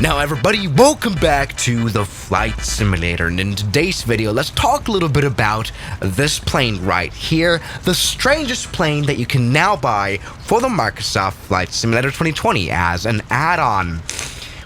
Now everybody, welcome back to the Flight Simulator, and in today's video, let's talk a little bit about this plane right here, the strangest plane that you can now buy for the Microsoft Flight Simulator 2020 as an add-on.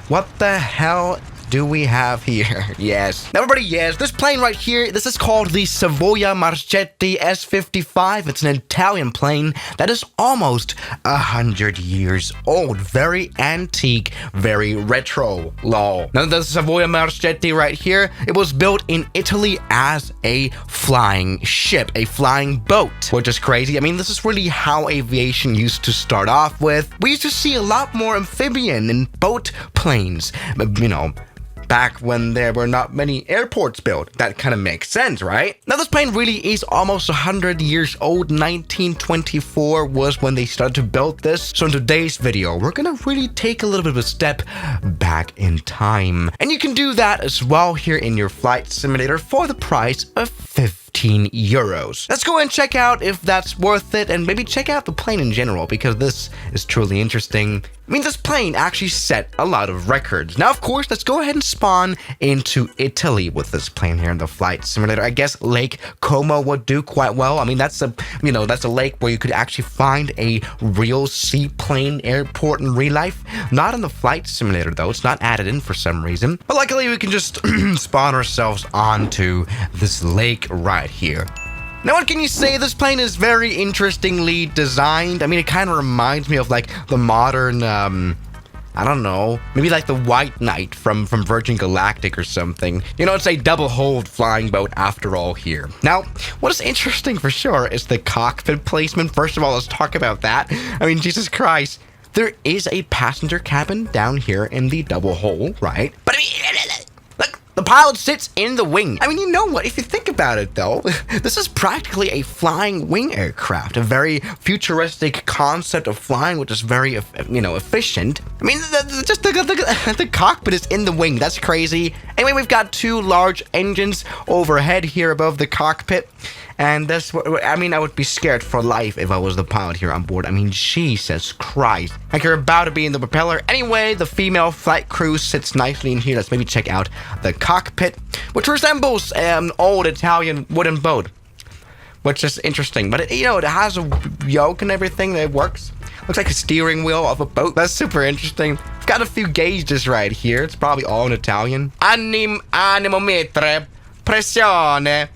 What the hell do we have here? Yes. Now everybody, yes, this plane right here, this is called the Savoia Marchetti S55. It's an Italian plane that is almost 100 years old. Very antique, very retro, lol. Now the Savoia Marchetti right here, it was built in Italy as a flying ship, a flying boat, which is crazy. I mean, this is really how aviation used to start off with. We used to see a lot more amphibian and boat planes, you know, back when there were not many airports built. That kind of makes sense, right? Now this plane really is almost 100 years old. 1924 was when they started to build this. So in today's video, we're gonna really take a little bit of a step back in time. And you can do that as well here in your flight simulator for the price of 15 euros. Let's go and check out if that's worth it, and maybe check out the plane in general, because this is truly interesting. I mean, this plane actually set a lot of records. Now, of course, let's go ahead and spawn into Italy with this plane here in the flight simulator. I guess Lake Como would do quite well. I mean, that's a lake where you could actually find a real seaplane airport in real life. Not in the flight simulator, though. It's not added in for some reason. But luckily, we can just spawn ourselves onto this lake right here. Now, what can you say? This plane is very interestingly designed. I mean, it kind of reminds me of like the modern, I don't know, maybe like the White Knight from Virgin Galactic or something. You know, it's a double-hulled flying boat after all here. Now, what is interesting for sure is the cockpit placement. First of all, let's talk about that. I mean, Jesus Christ. There is a passenger cabin down here in the double hull, right? But I mean, look, the pilot sits in the wing. I mean, you know what? If you think about it, though, this is practically a flying wing aircraft, a very futuristic concept of flying, which is very, efficient. I mean, the cockpit is in the wing. That's crazy. Anyway, we've got two large engines overhead here above the cockpit. And that's what, I mean, I would be scared for life if I was the pilot here on board. I mean, Jesus Christ. Like you're about to be in the propeller. Anyway, the female flight crew sits nicely in here. Let's maybe check out the cockpit, which resembles an old Italian wooden boat, which is interesting. But, it has a yoke and everything that works. Looks like a steering wheel of a boat. That's super interesting. We've got a few gauges right here. It's probably all in Italian. Animometre, pressione,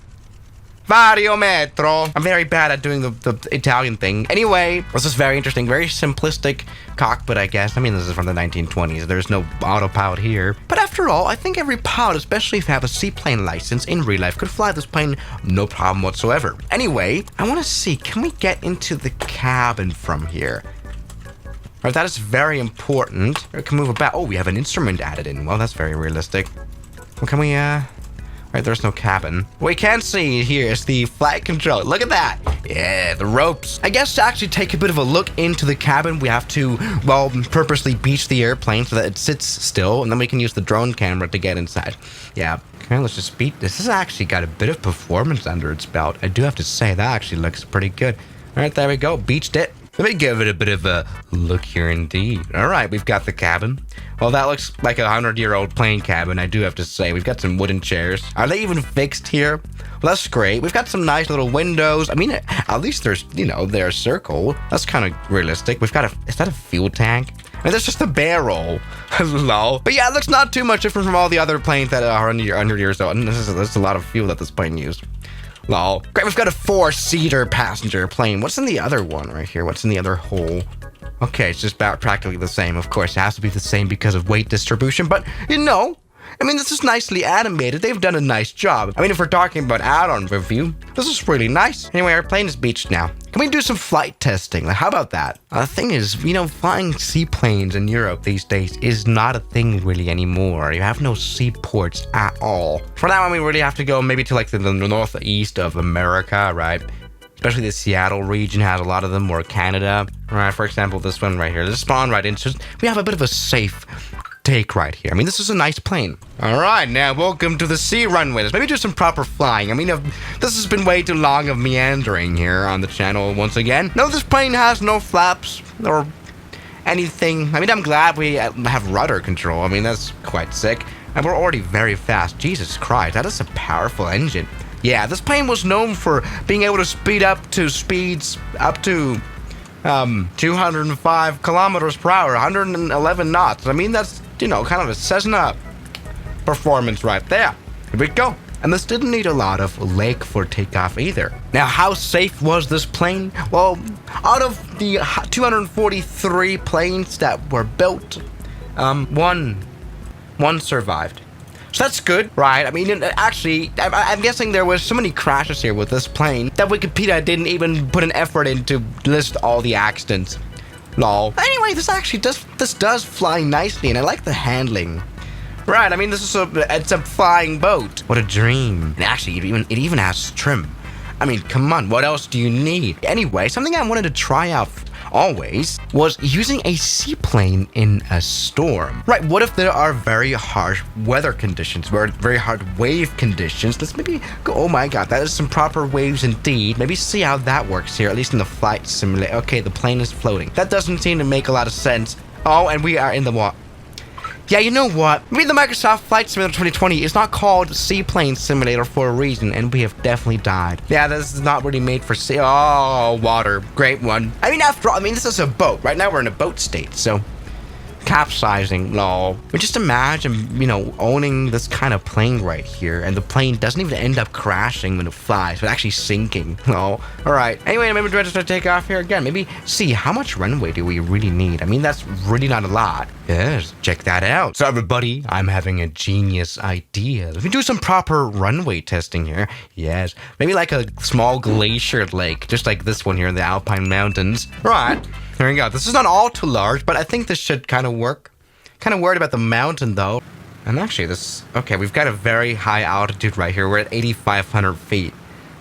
variometro. I'm very bad at doing the Italian thing. Anyway, this is very interesting. Very simplistic cockpit, I guess. I mean, this is from the 1920s. There's no autopilot here. But after all, I think every pilot, especially if you have a seaplane license in real life, could fly this plane no problem whatsoever. Anyway, I want to see, can we get into the cabin from here? Right, that is very important. We can move about. Oh, we have an instrument added in. Well, that's very realistic. Well, can we, Right, there's no cabin. What we can see here is the flight control. Look at that. Yeah, the ropes. I guess to actually take a bit of a look into the cabin, we have to, well, purposely beach the airplane so that it sits still, and then we can use the drone camera to get inside. Yeah. Okay, let's just beat this. This has actually got a bit of performance under its belt. I do have to say, that actually looks pretty good. All right, there we go. Beached it. Let me give it a bit of a look here indeed. All right, we've got the cabin. Well, that looks like a 100-year-old plane cabin, I do have to say. We've got some wooden chairs. Are they even fixed here? Well, that's great. We've got some nice little windows. I mean, at least there's, they're a circle. That's kind of realistic. We've got is that a fuel tank? I mean, that's just a barrel. Lol. But yeah, it looks not too much different from all the other planes that are 100 years old. And this is a lot of fuel that this plane used. Lol. Great, we've got a 4-seater passenger plane. What's in the other one right here? What's in the other hole? Okay, it's just about practically the same. Of course, it has to be the same because of weight distribution, but I mean, this is nicely animated. They've done a nice job. I mean, if we're talking about add-on review, this is really nice. Anyway, our plane is beached now. Can we do some flight testing? Like, how about that? The thing is, flying seaplanes in Europe these days is not a thing really anymore. You have no seaports at all. For that one, we really have to go maybe to like the northeast of America, right? Especially the Seattle region has a lot of them, or Canada. All right, for example, this one right here. Let's spawn right in. So we have a bit of a safe take right here. I mean, this is a nice plane. All right, now welcome to the sea runway. Let's maybe do some proper flying. I mean, this has been way too long of meandering here on the channel once again. No, this plane has no flaps or anything. I mean, I'm glad we have rudder control. I mean, that's quite sick. And we're already very fast. Jesus Christ, that is a powerful engine. Yeah, this plane was known for being able to speed up to speeds up to 205 kilometers per hour, 111 knots. I mean, that's, you know, kind of a Cessna performance right there. Here we go. And this didn't need a lot of leg for takeoff either. Now, how safe was this plane? Well, out of the 243 planes that were built, one survived. So that's good, right? I mean, actually, I'm guessing there was so many crashes here with this plane that Wikipedia didn't even put an effort in to list all the accidents. Lol. Anyway, this does fly nicely, and I like the handling. Right, I mean, it's a flying boat. What a dream. And actually, it even has trim. I mean, come on, what else do you need? Anyway, something I wanted to try out always was using a seaplane in a storm. Right, what if there are very harsh weather conditions, very hard wave conditions? Let's maybe go, oh my god, that is some proper waves indeed. Maybe see how that works here, at least in the flight simulator. Okay, the plane is floating. That doesn't seem to make a lot of sense. Oh, and we are in the water. Yeah, you know what? Maybe the Microsoft Flight Simulator 2020 is not called Seaplane Simulator for a reason, and we have definitely died. Yeah, this is not really made for sea. Oh, water. Great one. I mean, after all, this is a boat. Right now we're in a boat state, so capsizing, lol. But just imagine, you know, owning this kind of plane right here, and the plane doesn't even end up crashing when it flies, but actually sinking. Lol. All right. Anyway, maybe we're just gonna take off here again. Maybe see how much runway do we really need? I mean, that's really not a lot. Yes, check that out. So everybody, I'm having a genius idea. Let me do some proper runway testing here. Yes, maybe like a small glacier lake, just like this one here in the Alpine Mountains. Right. There we go. This is not all too large, but I think this should kind of work. Kind of worried about the mountain, though. And actually, okay, we've got a very high altitude right here. We're at 8,500 feet.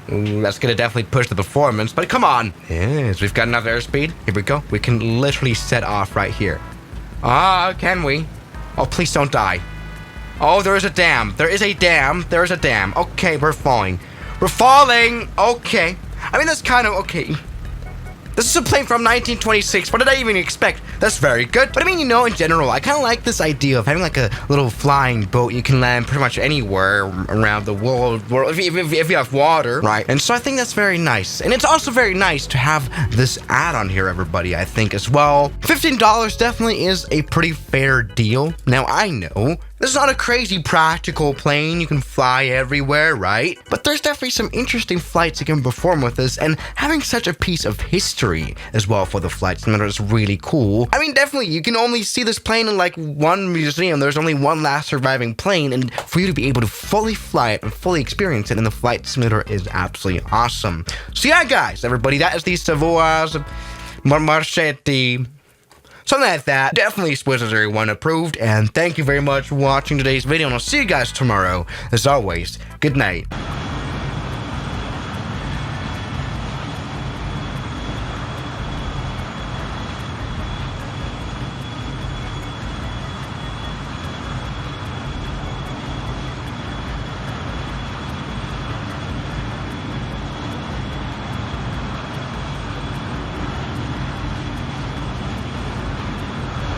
That's going to definitely push the performance, but come on. Yes, we've got enough airspeed. Here we go. We can literally set off right here. Ah, can we? Oh, please don't die. Oh, there is a dam. There is a dam. There is a dam. Okay, we're falling. We're falling. Okay. I mean, that's kind of okay. This is a plane from 1926. What did I even expect? That's very good. But I mean, you know, in general, I kind of like this idea of having like a little flying boat. You can land pretty much anywhere around the world if you have water, right? And so I think that's very nice. And it's also very nice to have this add-on here, everybody, I think, as well. $15 definitely is a pretty fair deal. Now, I know this is not a crazy practical plane you can fly everywhere, right? But there's definitely some interesting flights you can perform with this, and having such a piece of history as well for the flight simulator is really cool. I mean, definitely, you can only see this plane in like one museum. There's only one last surviving plane, and for you to be able to fully fly it and fully experience it in the flight simulator is absolutely awesome. So yeah, guys, everybody, that is the Savoirs Marchetti. Something like that. Definitely Swiss Army 1 approved. And thank you very much for watching today's video. And I'll see you guys tomorrow. As always, good night.